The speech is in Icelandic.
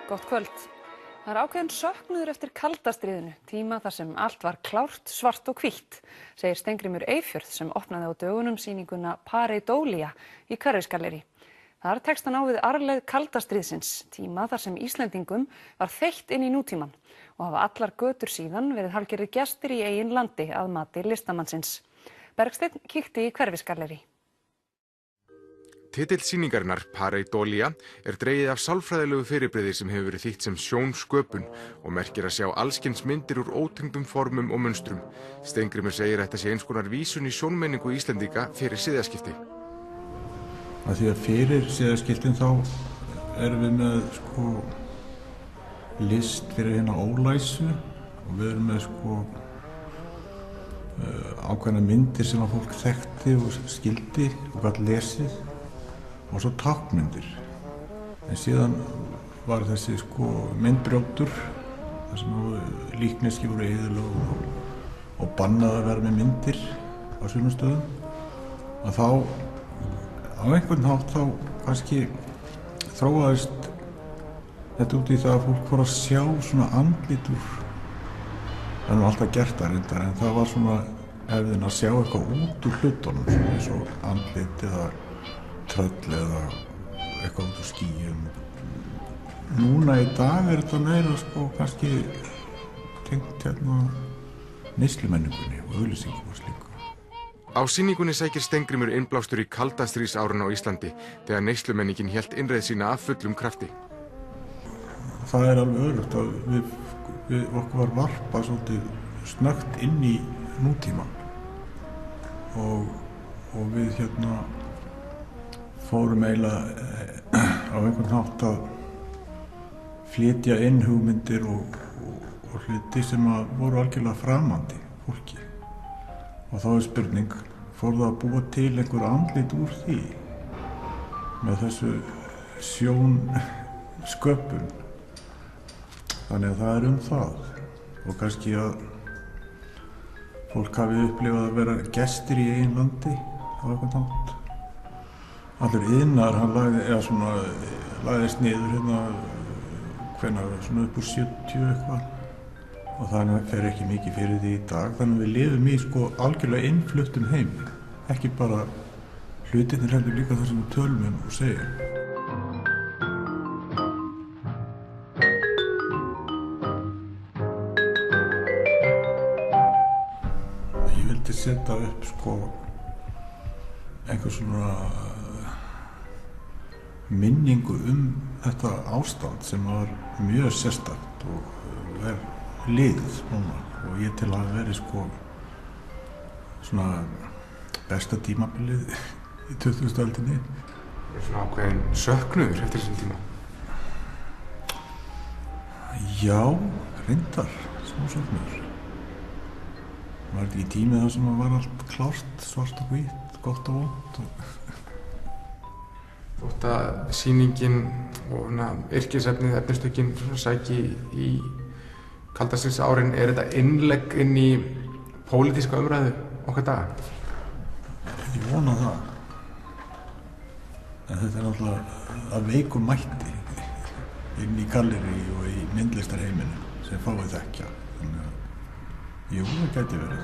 Gott kvöld. Það ákveðin söknuður eftir kalda stríðinu, tíma þar sem allt var klárt, svart og hvítt, segir Steingrímur Eyfjörð sem opnaði á dögunum sýninguna Pareidolia í Hverfisgallerí. Þar tekst hann á við arfleifð kalda stríðsins, tíma þar sem Íslendingum var þeytt inn í nútímann og hafa allar götur síðan verið hálfgerðir gestir í eigin landi að mati listamannsins. Bergsteinn kíkti í Hverfisgallerí. Titill sýningarinnar, Pareidolia, dregið af sálfræðilegu fyrirbrigði sem hefur verið þýtt sem sjónsköpun og merkir að sjá allskyns myndir úr ótengdum formum og munstrum. Steingrímur segir að þetta sé eins konar vísun í sjónmenningu Íslendinga fyrir siðaskipti. Því að fyrir siðaskiptin þá erum við með list fyrir hérna ólæsu og við erum með ákveðna myndir sem að fólk þekkti og skildi og gat lesið. Og svo táknmyndir. En síðan var þessi myndbrjótur, þar sem líkneski voru eyðilögð og bannað að vera með myndir á sumum stöðum. Og þá, á einhvern hátt þá kannski þróaðist þetta út í það að fólk fór að sjá svona andlit úr. Það er alltaf gert það reyndar, en það var svona hefðin að sjá eitthvað út úr hlutunum, svona eins og andlit eða tröll eða eitthvað út úr skýjum. Núna í dag þetta meira kannski tengt neyslumenningunni og auglýsingum og slíku. Á sýningunni sækir Steingrímur innblástur í kaldastríðsárun á Íslandi þegar neyslumenningin hélt innreið sína af fullum krafti. Það er alveg öruggt að okkur var varpað svolítið snöggt inn í nútímann og við fórum eiginlega á einhvern hátt að flytja inn hugmyndir og hluti sem voru algjörlega framandi fólki. Og þá er spurning, fór það að búa til einhver andlit úr því með þessu sjónsköpun. Þannig að það er það. Og kannski að fólk hafi upplifað að vera gestir í eigin landi á einhvern hátt. Allur iðnaður, hann lagðist niður hvenær svona upp úr 70 eitthvað og þannig fer ekki mikið fyrir því í dag, þannig að við lifum í algjörlega innfluttum heimi, ekki bara hlutirnir heldur líka það sem við tölum og segjum. Ég vildi setja upp einhver svona minningu þetta ástand sem var mjög sérstakt og liðið núna og ég til að veri svona besta tímabilið í 20. öldinni. Svona ákveðin söknuður eftir þessum tíma? Já, reyndar, smá söknuður. Var þetta ekki tímið þar sem var allt klárt, svart og hvítt, gott og vont Þótt að sýningin og yrkisefnið, efnistökin sæki í kaldastríðsárin, þetta innlegg inn í pólitíska umræðu okkar daga? Ég vona það. En þetta er náttúrulega að veikum mætti inn í gallerí og í myndlistarheiminu sem fáið þekkja. Þannig að jú, það gæti verið.